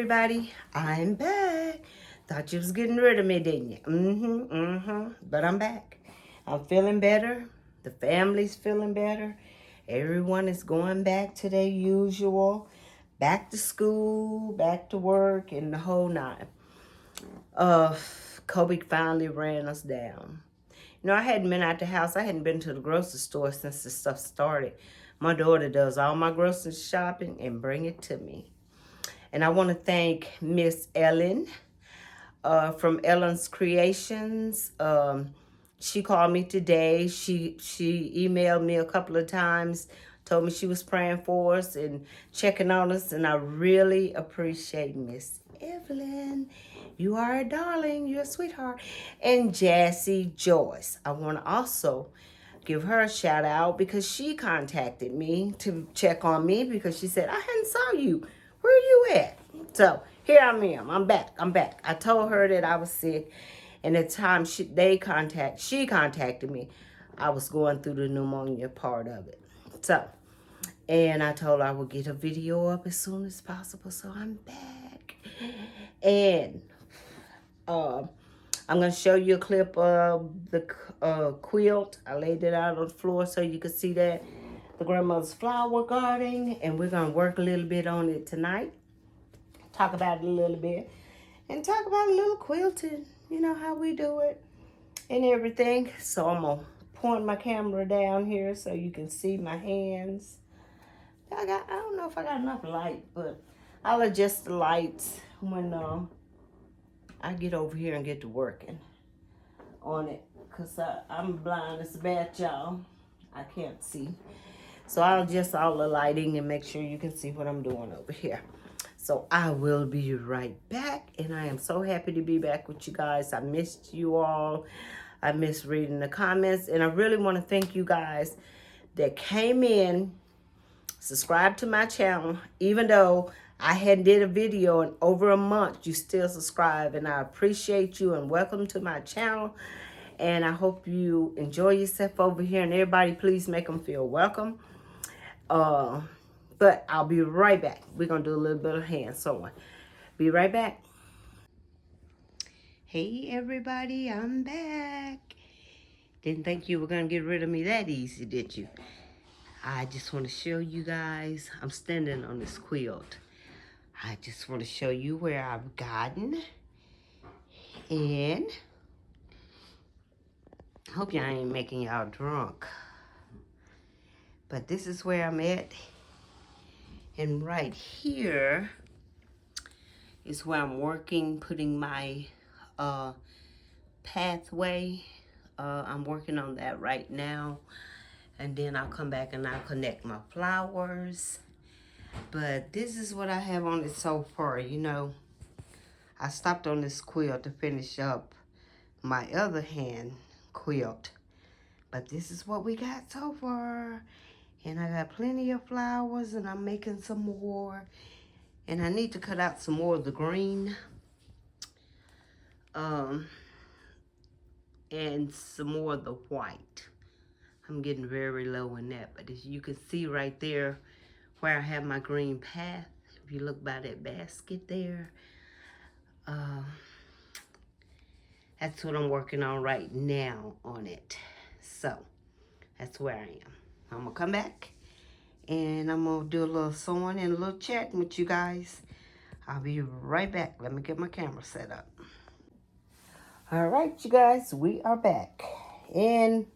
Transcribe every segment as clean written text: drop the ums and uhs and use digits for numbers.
everybody, I'm back. Thought you was getting rid of me, didn't you? But I'm back. I'm feeling better. The family's feeling better. Everyone is going back to their usual. Back to school, back to work, and the whole nine. Kobe finally ran us down. You know, I hadn't been out the house. I hadn't been to the grocery store since the stuff started. My daughter does all my grocery shopping and bring it to me. And I want to thank Miss Ellen from Ellen's Creations. She called me today. She emailed me a couple of times, told me she was praying for us and checking on us. And I really appreciate Miss Evelyn. You are a darling. You're a sweetheart. And Jassy Joyce. I want to also give her a shout out because she contacted me to check on me because she said, I hadn't saw you. Where are you at? So here I am. I'm back. I told her that I was sick, and at the time she contacted me, I was going through the pneumonia part of it. So, and I told her I would get a video up as soon as possible. So I'm back, and I'm going to show you a clip of the quilt. I laid it out on the floor so you can see that. The grandmother's flower garden. And we're going to work a little bit on it tonight. Talk about it a little bit. And talk about a little quilting. You know how we do it. And everything. So I'm going to point my camera down here so you can see my hands. I don't know if I got enough light. But I'll adjust the lights when I get over here and get to working on it, because I'm blind as a bat, y'all. I can't see. So I'll adjust all the lighting and make sure you can see what I'm doing over here. So I will be right back, and I am so happy to be back with you guys. I missed you all. I missed reading the comments, and I really want to thank you guys that came in, subscribed to my channel, even though I hadn't did a video in over a month. You still subscribe, and I appreciate you, and welcome to my channel. And I hope you enjoy yourself over here, and everybody please make them feel welcome. But I'll be right back. We're gonna do a little bit of hand sewing. Be right back. Hey everybody, I'm back. Didn't think you were gonna get rid of me that easy, did you? I just want to show you guys, I'm standing on this quilt. I just want to show you where I've gotten. And I hope y'all ain't making y'all drunk. But this is where I'm at. And right here is where I'm working, putting my pathway. I'm working on that right now. And then I'll come back and I'll connect my flowers. But this is what I have on it so far. You know, I stopped on this quilt to finish up my other hand quilt. But this is what we got so far. And I got plenty of flowers, and I'm making some more. And I need to cut out some more of the green. And some more of the white. I'm getting very low in that. But as you can see right there where I have my green path, if you look by that basket there, that's what I'm working on right now on it. So that's where I am. I'm going to come back, and I'm going to do a little sewing and a little chatting with you guys. I'll be right back. Let me get my camera set up. All right, you guys, we are back. And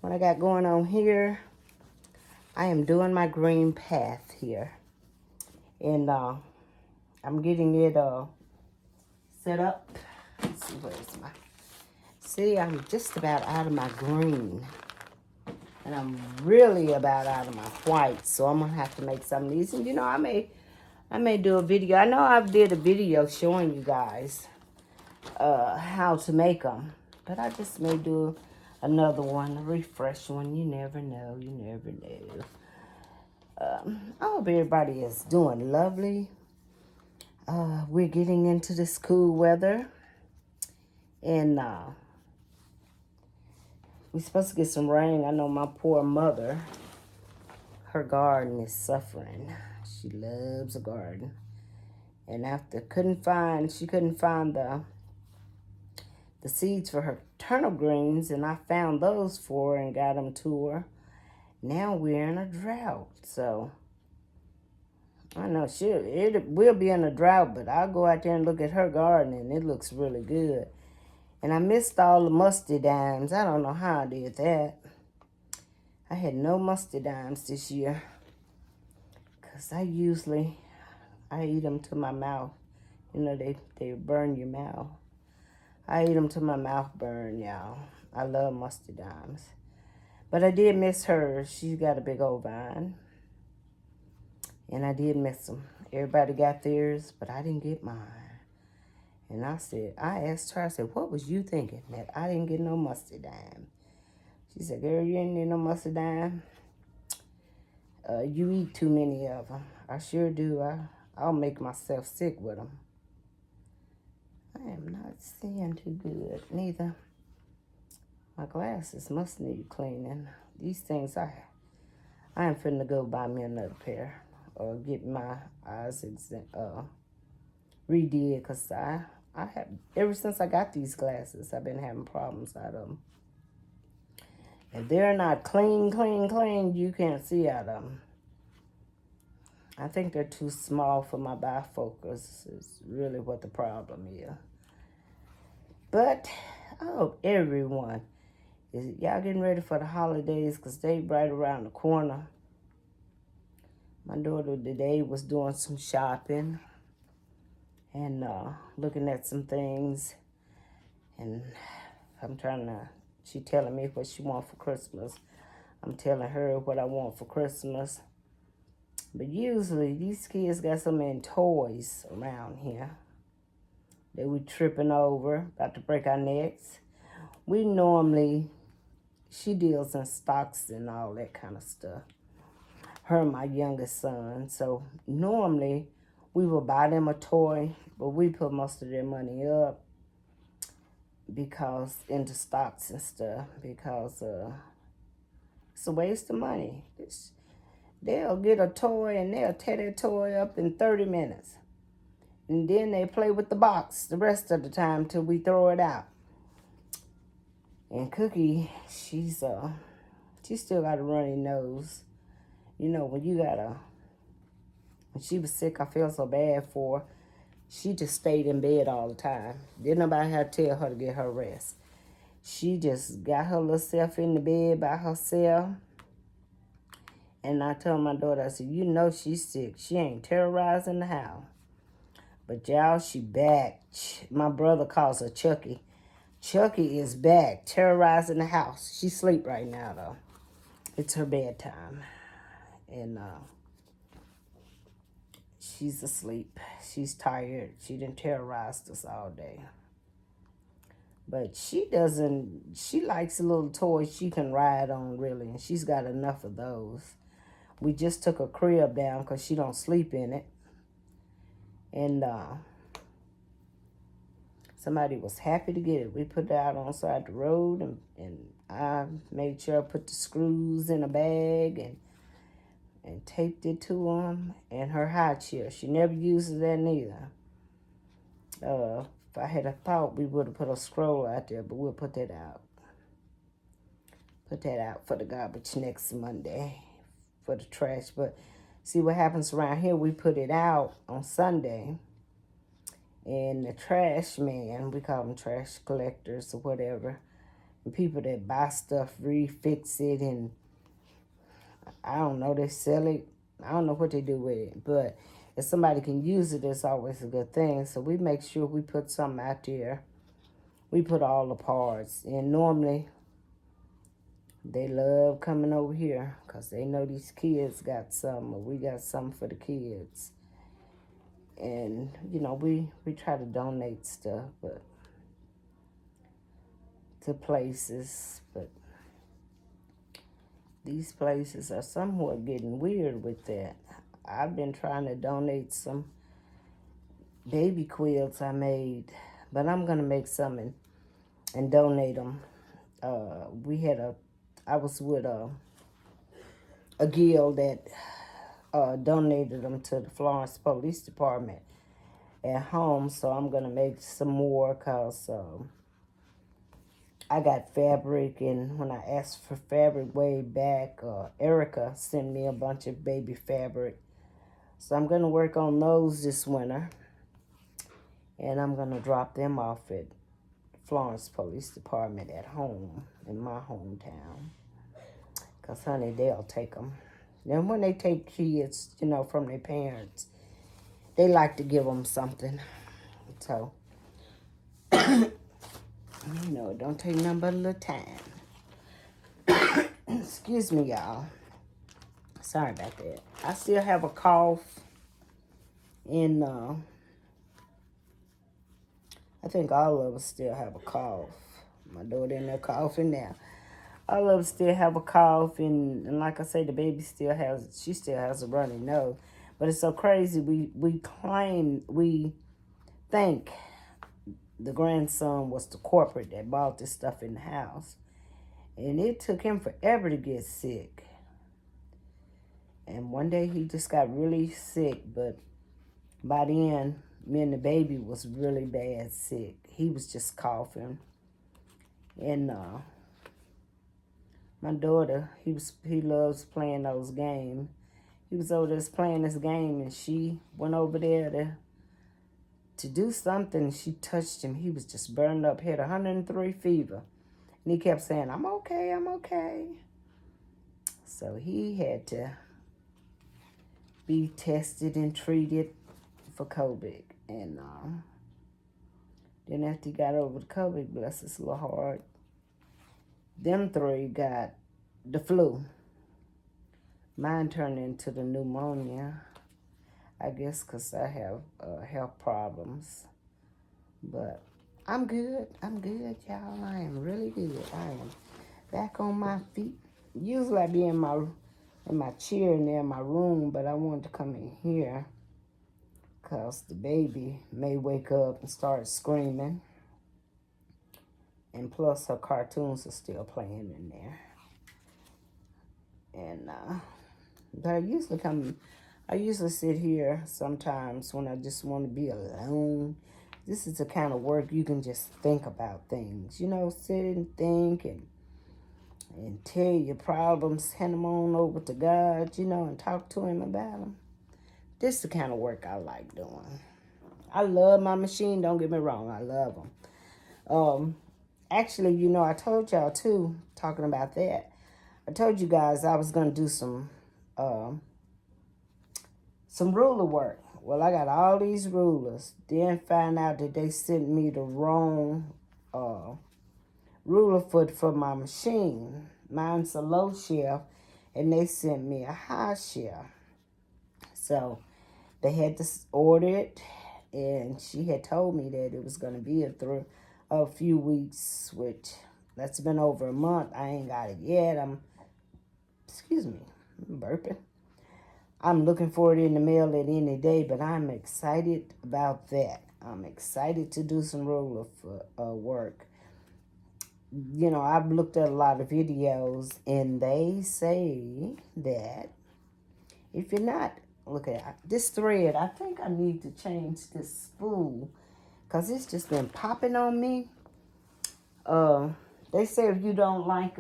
what I got going on here, I am doing my green path here. And I'm getting it set up. Let's see, where's my... See, I'm just about out of my green. And I'm really about out of my white. So I'm going to have to make some of these. And, you know, I may do a video. I know I did a video showing you guys how to make them. But I just may do another one, a refresh one. You never know. You never know. I hope everybody is doing lovely. We're getting into this cool weather. And we're supposed to get some rain. I know my poor mother, her garden is suffering. She loves a garden. And after she couldn't find the seeds for her turnip greens, and I found those for her and got them to her. Now we're in a drought, so I know we'll be in a drought, but I'll go out there and look at her garden, and it looks really good. And I missed all the musty dimes. I don't know how I did that. I had no musty dimes this year, because I eat them to my mouth. You know, they burn your mouth. I eat them to my mouth burn, y'all. I love musty dimes. But I did miss hers. She's got a big old vine. And I did miss them. Everybody got theirs, but I didn't get mine. And I asked her, I said, what was you thinking that I didn't get no mustard dime? She said, girl, you ain't need no mustard dime. You eat too many of them. I sure do. I'll make myself sick with them. I am not seeing too good, neither. My glasses must need cleaning. These things, I am finna go buy me another pair. Or get my eyes redid, because I have, ever since I got these glasses, I've been having problems out of them. If they're not clean, you can't see out of them. I think they're too small for my bifocals, is really what the problem is. But I hope everyone y'all getting ready for the holidays, because they right around the corner. My daughter today was doing some shopping and looking at some things, and she telling me what she wants for Christmas. I'm telling her what I want for Christmas. But usually these kids got so many toys around here that we tripping over, about to break our necks. She deals in stocks and all that kind of stuff. Her and my youngest son. So normally we will buy them a toy, but we put most of their money up into stocks and stuff, because it's a waste of money. They'll get a toy and they'll tear that toy up in 30 minutes. And then they play with the box the rest of the time till we throw it out. And Cookie, she still got a runny nose. You know, when she was sick, I felt so bad for her. She just stayed in bed all the time. Didn't nobody have to tell her to get her rest. She just got her little self in the bed by herself. And I told my daughter, I said, you know she's sick. She ain't terrorizing the house. But y'all, she back. My brother calls her Chucky. Chucky is back, terrorizing the house. She sleep right now, though. It's her bedtime. And she's asleep. She's tired. She done terrorized us all day. But she likes a little toy she can ride on, really. And she's got enough of those. We just took a crib down because she don't sleep in it. And somebody was happy to get it. We put it out on the side of the road, and I made sure I put the screws in a bag and taped it to them. And her high chair, she never uses that neither. If I had a thought, we would have put a scroll out there, but we'll put that out. Put that out for the garbage next Monday, for the trash. But see what happens around here, we put it out on Sunday. And the trash man, we call them trash collectors or whatever, and people that buy stuff, refix it, and I don't know, they sell it. I don't know what they do with it, but if somebody can use it, it's always a good thing. So we make sure we put something out there. We put all the parts, and normally they love coming over here because they know these kids got some, or we got something for the kids. And, you know, we try to donate stuff to places, but these places are somewhat getting weird with that. I've been trying to donate some baby quilts I made, but I'm going to make some and donate them. I was with a guild that donated them to the Florence Police Department. at home, so I'm gonna make some more because I got fabric, and when I asked for fabric way back, Erica sent me a bunch of baby fabric. So I'm gonna work on those this winter, and I'm gonna drop them off at Florence Police Department at home in my hometown. Because, honey, they'll take them. Then when they take kids, from their parents, they like to give them something. So, it don't take nothing but a little time. Excuse me, y'all. Sorry about that. I still have a cough. And I think all of us still have a cough. My daughter in there coughing now. All of us still have a cough, and like I say, the baby still has a runny nose. But it's so crazy. We think the grandson was the corporate that bought this stuff in the house, and it took him forever to get sick. And one day he just got really sick, but by then, me and the baby was really bad sick. He was just coughing, and my daughter, he loves playing those games. He was over there playing this game, and she went over there to do something. She touched him. He was just burned up, had 103 fever. And he kept saying, I'm okay, I'm okay. So he had to be tested and treated for COVID. And then after he got over the COVID, bless his little heart, them three got the flu. Mine turned into the pneumonia, I guess because I have health problems. But I'm good. I'm good, y'all. I am really good. I am back on my feet. Usually I be in my chair in there in my room, but I wanted to come in here because the baby may wake up and start screaming. And plus her cartoons are still playing in there. And but I usually sit here sometimes when I just want to be alone. This is the kind of work you can just think about things. Sit and think and tell your problems, hand them on over to God, and talk to him about them. This is the kind of work I like doing. I love my machine, don't get me wrong. I love them. Actually, I told y'all too, talking about that. I told you guys I was going to do some ruler work. Well, I got all these rulers. Then find out that they sent me the wrong ruler foot for my machine. Mine's a low shelf, and they sent me a high shelf. So they had to order it, and she had told me that it was going to be a few weeks, which that's been over a month. I ain't got it yet. Excuse me, I'm burping. I'm looking for it in the mail at any day, but I'm excited about that. I'm excited to do some ruler work. I've looked at a lot of videos, and they say that if you're not, look at this thread, I think I need to change this spool because it's just been popping on me. They say if you don't like,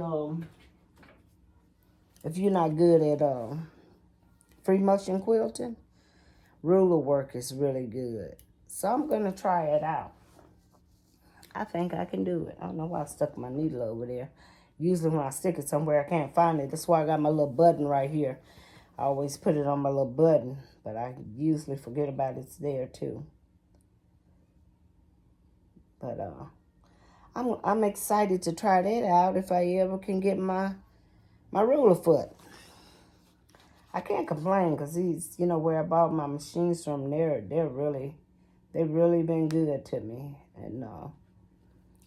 if you're not good at free motion quilting, ruler work is really good. So I'm going to try it out. I think I can do it. I don't know why I stuck my needle over there. Usually when I stick it somewhere, I can't find it. That's why I got my little button right here. I always put it on my little button, but I usually forget about it's there too. But I'm excited to try that out if I ever can get my ruler foot. I can't complain because these, where I bought my machines from, they've really been good to me. And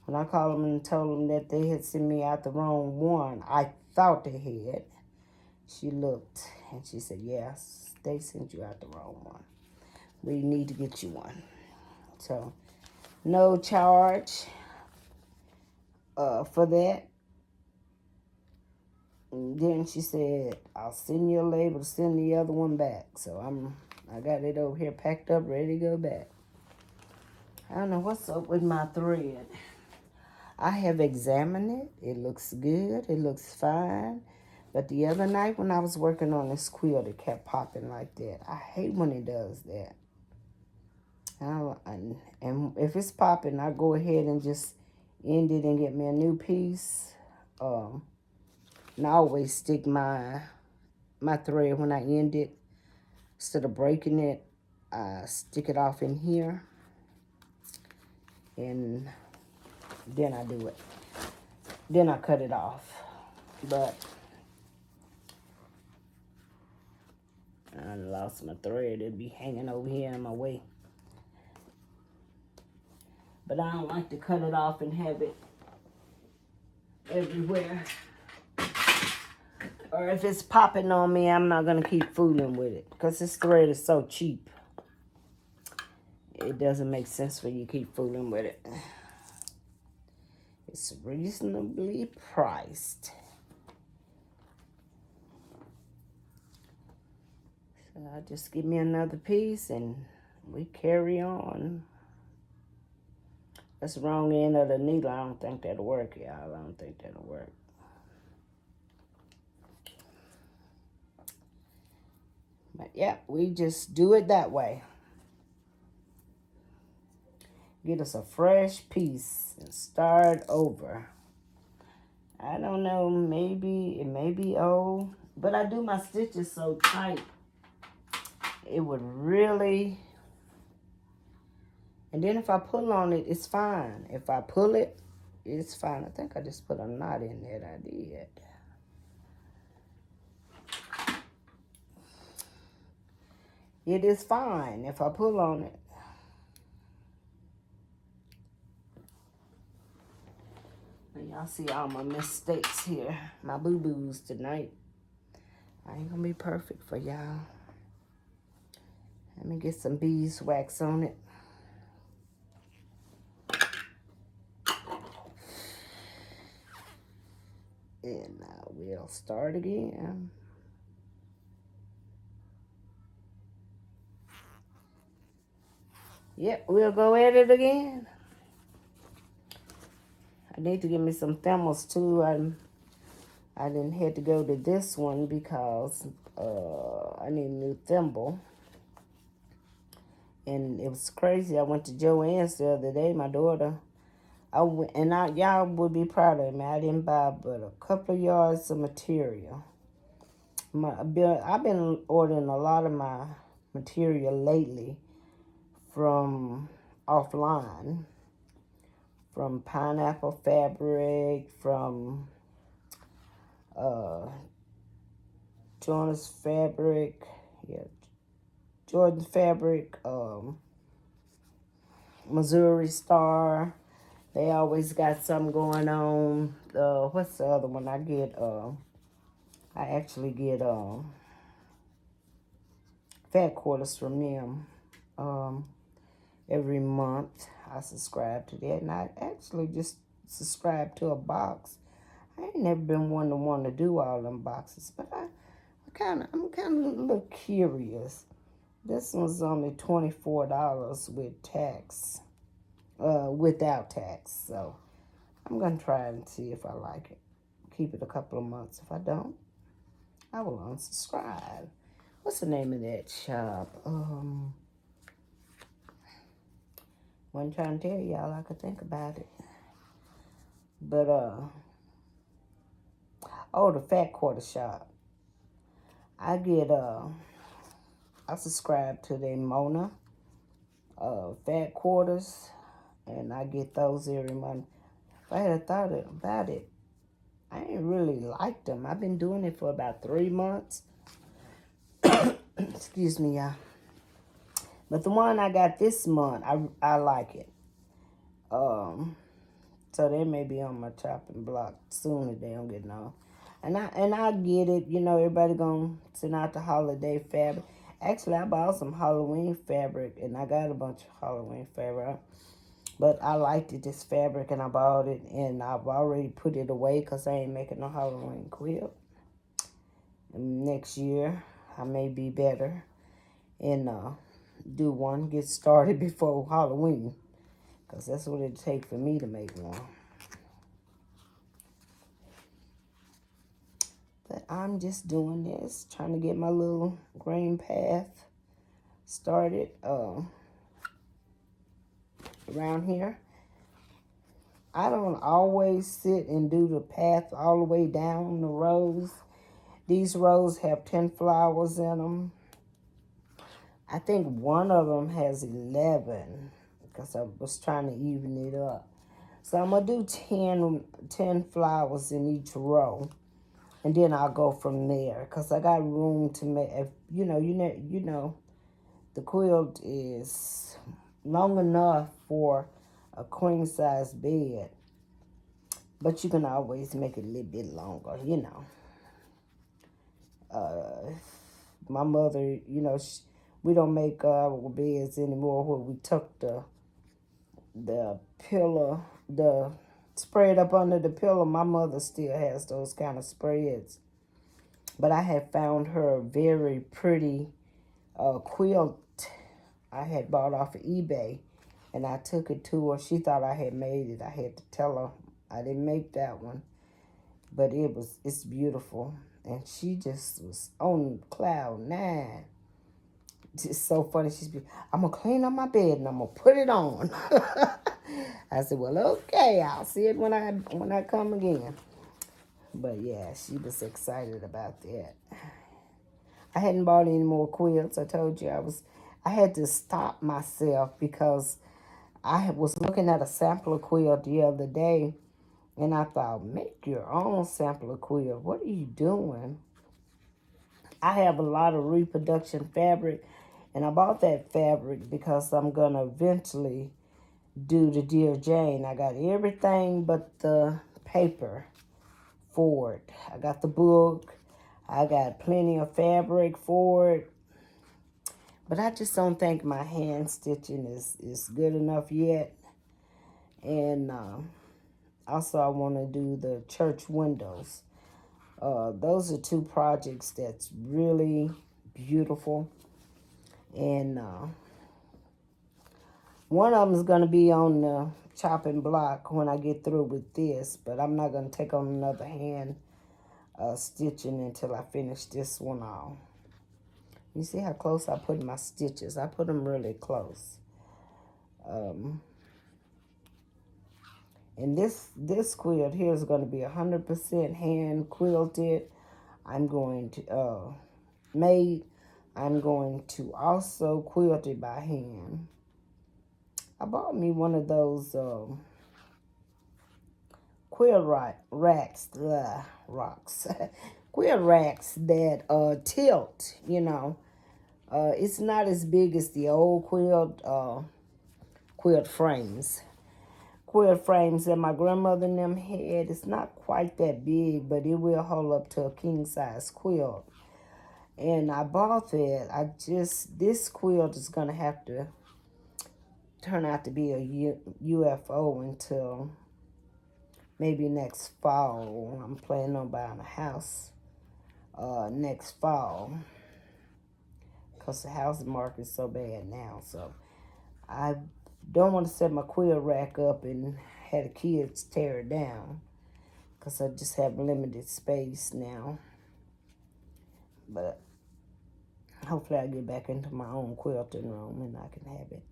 when I called them and told them that they had sent me out the wrong one, I thought they had. She looked and she said, yes, they sent you out the wrong one. We need to get you one. So, no charge for that. And then she said, I'll send you a label to send the other one back. So I got it over here packed up, ready to go back. I don't know what's up with my thread. I have examined it. It looks good. It looks fine. But the other night when I was working on this quilt, it kept popping like that. I hate when it does that. And if it's popping, I go ahead and just end it and get me a new piece. And I always stick my thread when I end it. Instead of breaking it, I stick it off in here. And then I do it. Then I cut it off. But I lost my thread. It'd be hanging over here in my way. But I don't like to cut it off and have it everywhere. Or if it's popping on me, I'm not going to keep fooling with it. Because this thread is so cheap. It doesn't make sense for you to keep fooling with it. It's reasonably priced. So I just give me another piece and we carry on. That's the wrong end of the needle. I don't think that'll work, y'all. I don't think that'll work. But yeah, we just do it that way. Get us a fresh piece and start over. I don't know, maybe it may be old, but I do my stitches so tight. It would really, and then if I pull on it, it's fine. If I pull it, it's fine. I think I just put a knot in there. I did. It is fine if I pull on it. Y'all see all my mistakes here. My boo-boos tonight. I ain't gonna be perfect for y'all. Let me get some beeswax on it. And we'll start again. Yep, we'll go at it again. I need to get me some thimbles too. I didn't have to go to this one because I need a new thimble. And it was crazy. I went to Joann's the other day, my daughter. Y'all would be proud of me. I didn't buy but a couple of yards of material. I've been ordering a lot of my material lately from offline. From Pineapple Fabric, from Jordan's Fabric, Jordan's Fabric, Missouri Star. They always got something going on. What's the other one I get? I actually get fat quarters from them every month. I subscribe to that, and I actually just subscribe to a box. I ain't never been one to want to do all them boxes, but I'm kind of a little curious. This one's only $24 with tax, without tax. So I'm gonna try it and see if I like it. Keep it a couple of months. If I don't, I will unsubscribe. What's the name of that shop? Wasn't trying to tell y'all. I could think about it. But the Fat Quarter Shop. I subscribe to the Mona Fat Quarters, and I get those every month. If I had thought about it, I ain't really liked them. I've been doing it for about 3 months. Excuse me, y'all. But the one I got this month, I like it. So they may be on my chopping block soon if they don't get no. And I get it, everybody gonna send out the holiday fabric. Actually, I bought some Halloween fabric, and I got a bunch of Halloween fabric. But I liked it, this fabric, and I bought it, and I've already put it away because I ain't making no Halloween quilt. And next year, I may be better and do one, get started before Halloween. because that's what it takes for me to make one. But I'm just doing this, trying to get my little grain path started around here. I don't always sit and do the path all the way down the rows. These rows have 10 flowers in them. I think one of them has 11 because I was trying to even it up. So I'm going to do 10 flowers in each row. And then I'll go from there because I got room to make, you know, the quilt is long enough for a queen size bed. But you can always make it a little bit longer, you know. My mother, you know, we don't make our beds anymore where we tuck the pillow, the spread up under the pillow. My mother still has those kind of spreads. But I had found her a very pretty quilt I had bought off of eBay. And I took it to her. She thought I had made it. I had to tell her I didn't make that one. But it's beautiful. And she just was on cloud 9. It's so funny. I'm going to clean up my bed and I'm going to put it on. I said, well, okay, I'll see it when I come again. But yeah, she was excited about that. I hadn't bought any more quilts. I told you I had to stop myself because I was looking at a sampler quilt the other day. And I thought, make your own sampler quilt. What are you doing? I have a lot of reproduction fabric. And I bought that fabric because I'm going to eventually do the Dear Jane. I got everything but the paper for it. I got the book. I got plenty of fabric for it. But I just don't think my hand stitching is good enough yet. And also I want to do the church windows. Those are 2 projects that's really beautiful. And one of them is going to be on the chopping block when I get through with this. But I'm not going to take on another hand stitching until I finish this one off. You see how close I put my stitches? I put them really close. And this quilt here is going to be 100% hand quilted. I'm going to made. I'm going to also quilt it by hand. I bought me one of those quilt racks, quilt racks that tilt. You know, it's not as big as the old quilt frames. Quilt frames that my grandmother and them had. It's not quite that big, but it will hold up to a king size quilt. And I bought that. This quilt is going to have to turn out to be a UFO until maybe next fall. I'm planning on buying a house next fall because the housing market is so bad now. So I don't want to set my quilt rack up and have the kids tear it down because I just have limited space now. But hopefully I get back into my own quilting room and I can have it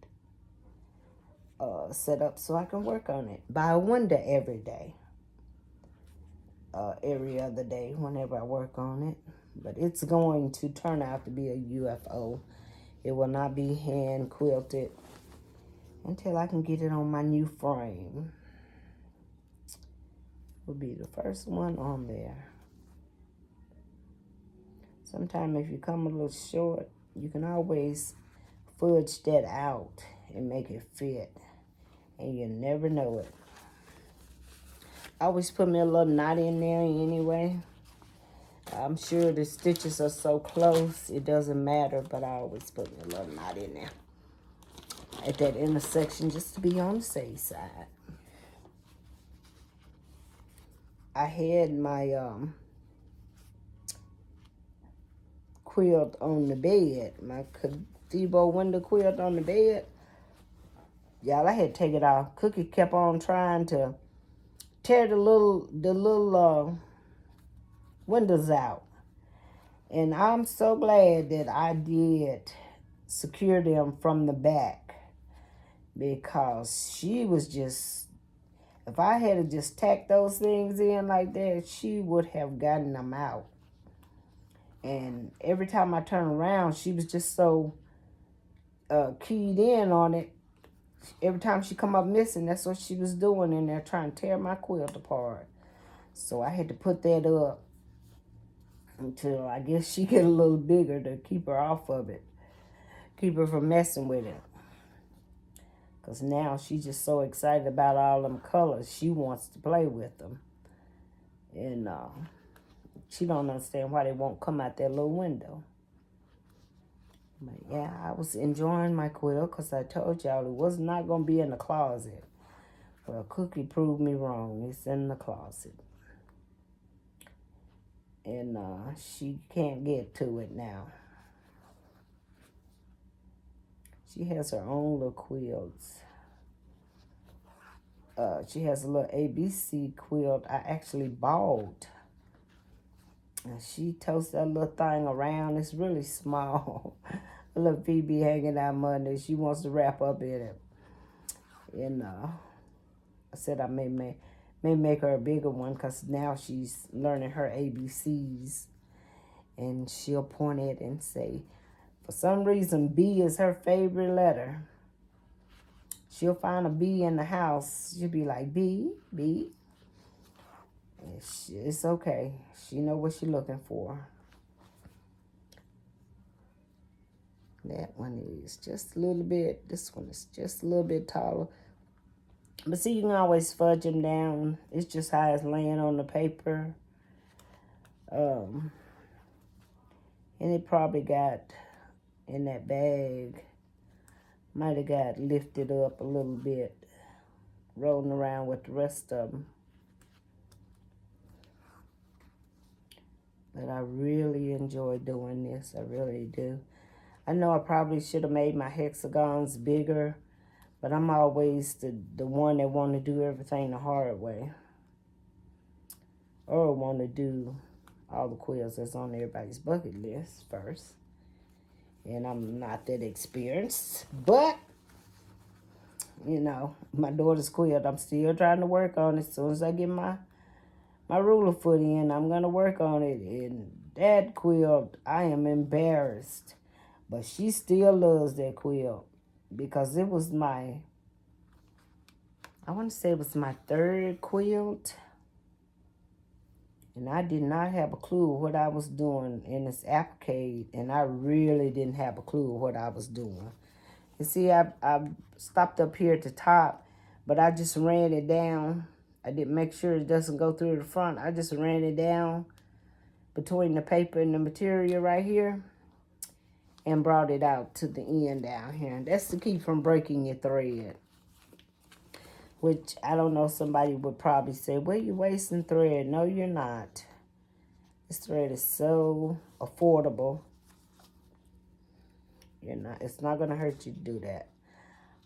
set up so I can work on it. Buy a window every day. Every other day whenever I work on it. But it's going to turn out to be a UFO. It will not be hand quilted until I can get it on my new frame. Will be the first one on there. Sometimes if you come a little short, you can always fudge that out and make it fit. And you never know it. I always put me a little knot in there anyway. I'm sure the stitches are so close, it doesn't matter, but I always put me a little knot in there at that intersection just to be on the safe side. I had my quilt on the bed, my gazebo window quilt on the bed. Y'all, I had to take it off. Cookie kept on trying to tear the little windows out. And I'm so glad that I did secure them from the back, because she was just, if I had just tacked those things in like that, she would have gotten them out. And every time I turned around, she was just so keyed in on it. Every time she come up missing, that's what she was doing in there, trying to tear my quilt apart. So I had to put that up until I guess she get a little bigger to keep her off of it. Keep her from messing with it. Because now she's just so excited about all them colors. She wants to play with them. And she don't understand why they won't come out that little window. But yeah, I was enjoying my quilt because I told y'all it was not going to be in the closet. Well, Cookie proved me wrong. It's in the closet. And she can't get to it now. She has her own little quilts. She has a little ABC quilt I actually bought. And she totes that little thing around. It's really small. A little Phoebe hanging out Monday. She wants to wrap up in it. And I said I may make her a bigger one, because now she's learning her ABCs. And she'll point it and say, for some reason, B is her favorite letter. She'll find a B in the house. She'll be like, B, B. It's okay. She know what she's looking for. That one is just a little bit. This one is just a little bit taller. But see, you can always fudge them down. It's just how it's laying on the paper. And it probably got in that bag. Might have got lifted up a little bit, rolling around with the rest of them. But I really enjoy doing this. I really do. I know I probably should have made my hexagons bigger, but I'm always the one that want to do everything the hard way. Or want to do all the quilts that's on everybody's bucket list first. And I'm not that experienced. But, you know, my daughter's quilt, I'm still trying to work on it. As soon as I get my ruler foot in, I'm going to work on it. And that quilt, I am embarrassed. But she still loves that quilt. Because it was I want to say it was my third quilt. And I did not have a clue what I was doing in this applique. And I really didn't have a clue what I was doing. You see, I stopped up here at the top, but I just ran it down. I didn't make sure it doesn't go through the front. I just ran it down between the paper and the material right here and brought it out to the end down here. And that's to keep from breaking your thread. Which, I don't know, somebody would probably say, well, you're wasting thread. No, you're not. This thread is so affordable. It's not going to hurt you to do that.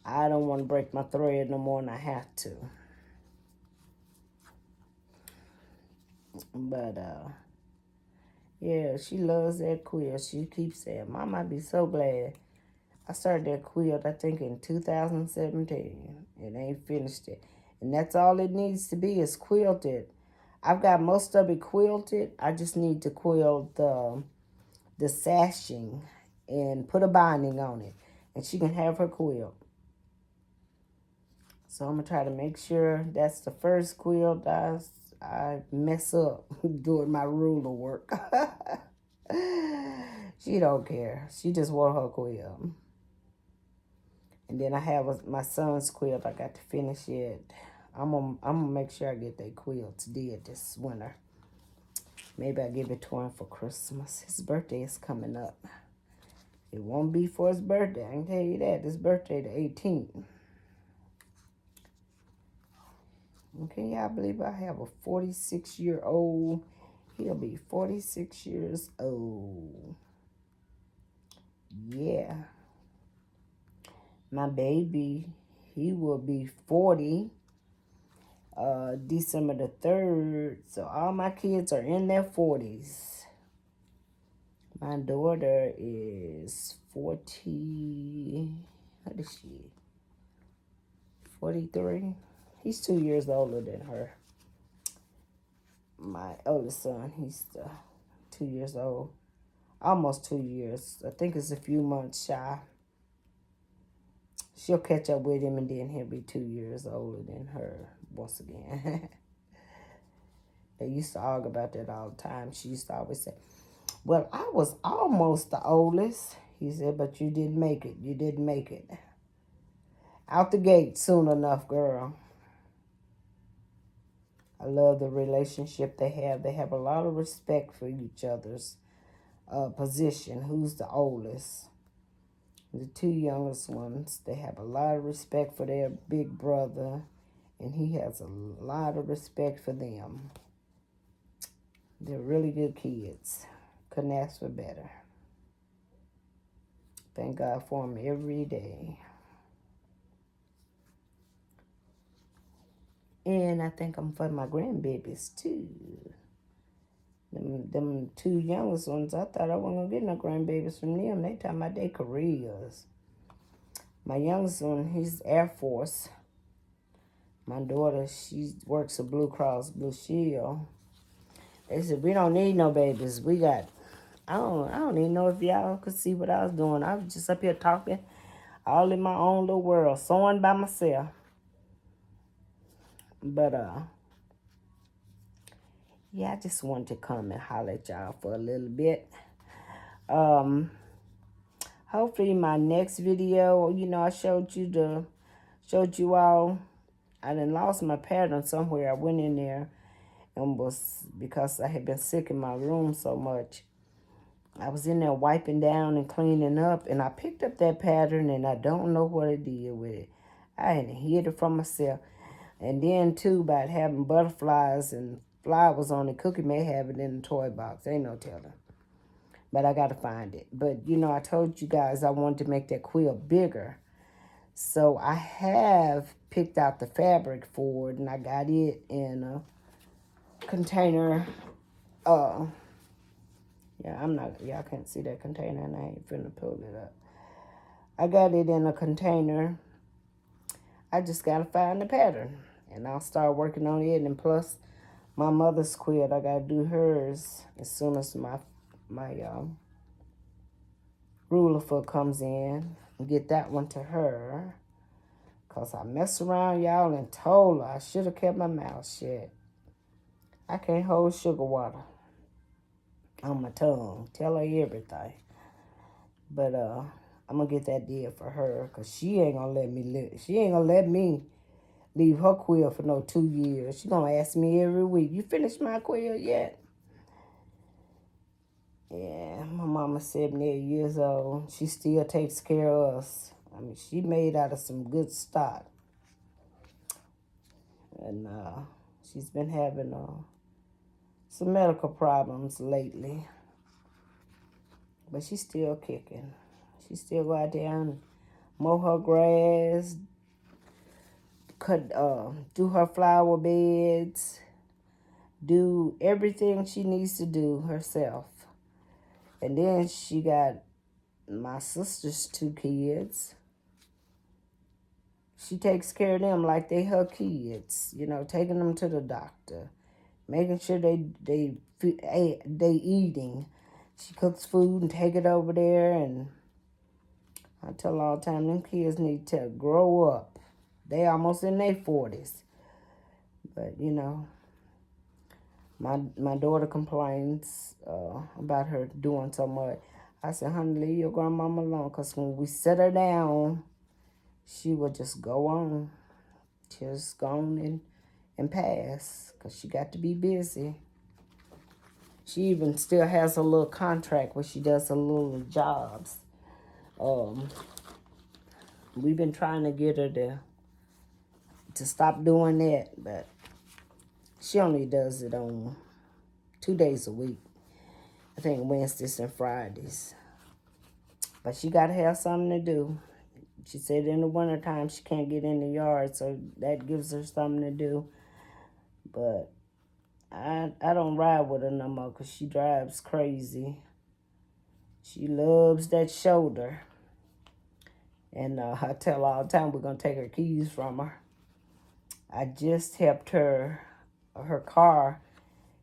I don't want to break my thread no more than I have to. But, yeah, she loves that quilt. She keeps saying, Mom, I'd be so glad. I started that quilt, I think, in 2017. And ain't finished it. And that's all it needs to be is quilted. I've got most of it quilted. I just need to quilt the sashing and put a binding on it. And she can have her quilt. So I'm going to try to make sure that's the first quilt I mess up doing my ruler work. She don't care. She just want her quilt. And then I have my son's quilt I got to finish it. I'm gonna make sure I get that quilt did this winter. Maybe I'll give it to him for Christmas. His birthday is coming up. It won't be for his birthday, I can tell you that. His birthday the 18th. Okay, y'all believe I have a 46-year-old. He'll be 46 years old. Yeah. My baby, He will be 40 December the 3rd. So all my kids are in their 40s. My daughter is 40. What is she? 43. He's 2 years older than her. My oldest son, he's 2 years old. Almost 2 years. I think it's a few months shy. She'll catch up with him and then he'll be 2 years older than her once again. They used to argue about that all the time. She used to always say, well, I was almost the oldest. He said, but you didn't make it. You didn't make it. Out the gate soon enough, girl. I love the relationship they have. They have a lot of respect for each other's position. Who's the oldest? The two youngest ones, they have a lot of respect for their big brother, and he has a lot of respect for them. They're really good kids. Couldn't ask for better. Thank God for them every day. And I think I'm for my grandbabies too. Them two youngest ones, I thought I wasn't going to get no grandbabies from them. They talking about their careers. My youngest one, he's Air Force. My daughter, she works at Blue Cross Blue Shield. They said, we don't need no babies. We got, I don't even know if y'all could see what I was doing. I was just up here talking, all in my own little world, sewing by myself. But, yeah, I just wanted to come and holler at y'all for a little bit. Hopefully my next video, I showed you all, I done lost my pattern somewhere. I went in there and was, because I had been sick in my room so much, I was in there wiping down and cleaning up, and I picked up that pattern, and I don't know what I did with it. I had hid it from myself. And then, too, about having butterflies and flowers on it, Cookie may have it in the toy box. Ain't no telling. But I got to find it. But, I told you guys I wanted to make that quilt bigger. So I have picked out the fabric for it, and I got it in a container. Yeah, y'all can't see that container, and I ain't finna pull it up. I got it in a container. I just gotta find the pattern, and I'll start working on it. And plus, my mother's quilt, I gotta do hers as soon as my ruler foot comes in and get that one to her. Cause I messed around, y'all, and told her I should have kept my mouth shut. I can't hold sugar water on my tongue. Tell her everything. But I'm gonna get that deal for her, cause she ain't gonna let me leave her quilt for no 2 years. She gonna ask me every week, you finished my quilt yet? Yeah, my mama 78 years old. She still takes care of us. I mean, she made out of some good stock. And she's been having some medical problems lately. But she's still kicking. She still go out there and mow her grass, do her flower beds, do everything she needs to do herself. And then she got my sister's 2 kids. She takes care of them like they her kids, taking them to the doctor, making sure they eating. She cooks food and take it over there, and I tell her all the time, them kids need to grow up. They almost in their 40s. But, my daughter complains about her doing so much. I said, honey, leave your grandmama alone, because when we set her down, she would just go on. Just go on and pass, because she got to be busy. She even still has a little contract where she does a little jobs. We've been trying to get her to stop doing that, but she only does it on 2 days a week. I think Wednesdays and Fridays. But she got to have something to do. She said in the wintertime she can't get in the yard, so that gives her something to do. But I don't ride with her no more because she drives crazy. She loves that shoulder. And I tell her all the time we're going to take her keys from her. I just helped her car.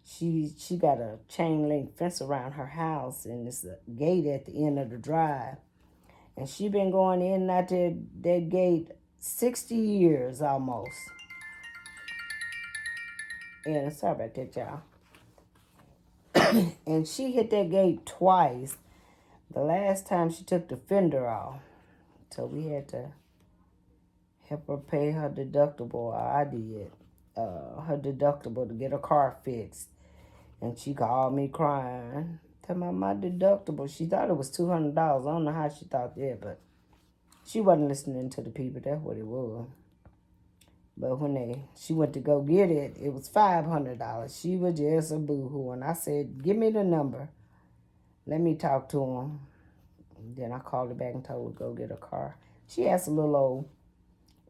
She got a chain link fence around her house, and it's a gate at the end of the drive. And she been going in and out that gate 60 years almost. And sorry about that, y'all. And she hit that gate twice. The last time she took the fender off. So we had to help her pay her deductible. I did. Her deductible to get her car fixed. And she called me crying. Tell me my deductible. She thought it was $200. I don't know how she thought that, but she wasn't listening to the people. That's what it was. But when she went to go get it, it was $500. She was just a boo-hoo. And I said, give me the number. Let me talk to him. Then I called her back and told her to go get her car. She has a little old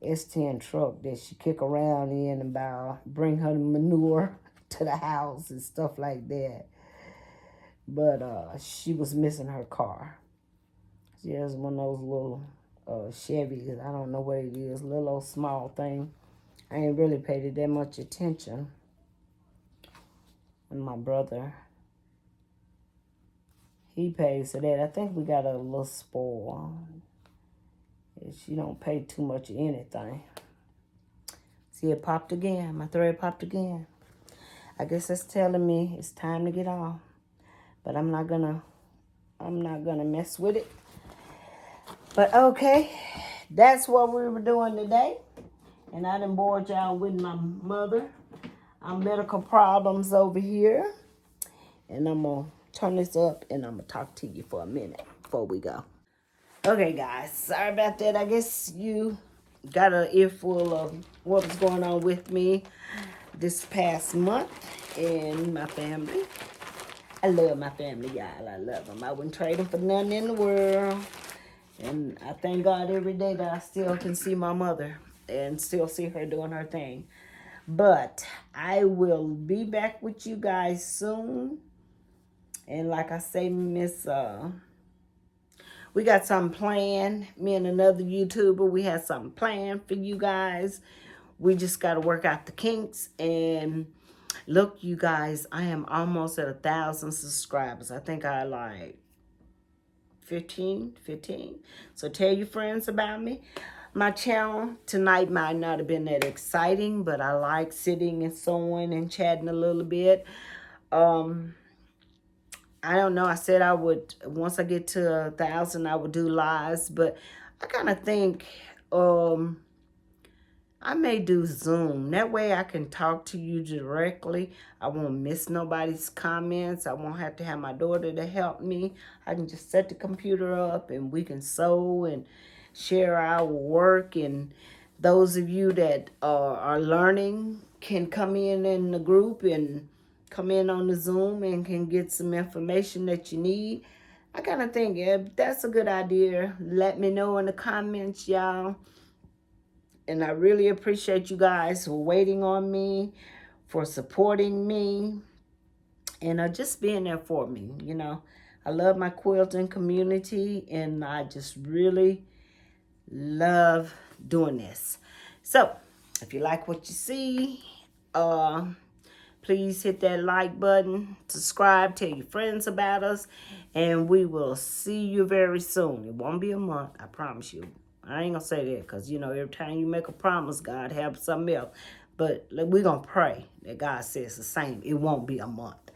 S10 truck that she kick around in and bring her manure to the house and stuff like that. But she was missing her car. She has one of those little Chevys. I don't know what it is. Little old small thing. I ain't really paid it that much attention. And my brother, he pays for that. I think we got a little spoil. She don't pay too much of anything. See, it popped again. My thread popped again. I guess that's telling me it's time to get off. But I'm not gonna mess with it. But okay, that's what we were doing today. And I done bored y'all with my mother. Our medical problems over here. And I'm gonna turn this up and I'm gonna talk to you for a minute before we go. Okay, guys, sorry about that. I guess you got an earful of what was going on with me this past month and my family. I love my family, y'all. I love them. I wouldn't trade them for nothing in the world. And I thank God every day that I still can see my mother and still see her doing her thing. But I will be back with you guys soon. And like I say, we got something planned. Me and another YouTuber, we had something planned for you guys. We just got to work out the kinks. And look, you guys, I am almost at 1,000 subscribers. I think I like 15. So tell your friends about me. My channel tonight might not have been that exciting, but I like sitting and sewing and chatting a little bit. I don't know. I said I would, once I get to 1,000, I would do lives, but I kind of think I may do Zoom. That way I can talk to you directly. I won't miss nobody's comments. I won't have to have my daughter to help me. I can just set the computer up and we can sew and share our work. And those of you that are learning can come in the group and come in on the Zoom and can get some information that you need. I kind of think if that's a good idea, let me know in the comments, y'all. And I really appreciate you guys for waiting on me, for supporting me, and just being there for me. You know, I love my quilting community, and I just really love doing this. So, if you like what you see, please hit that like button, subscribe, tell your friends about us, and we will see you very soon. It won't be a month, I promise you. I ain't gonna say that because, you know, every time you make a promise, God have something else. But we're gonna pray that God says the same. It won't be a month.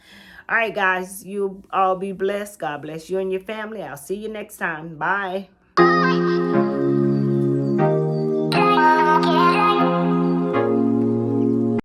All right, guys, you all be blessed. God bless you and your family. I'll see you next time. Bye.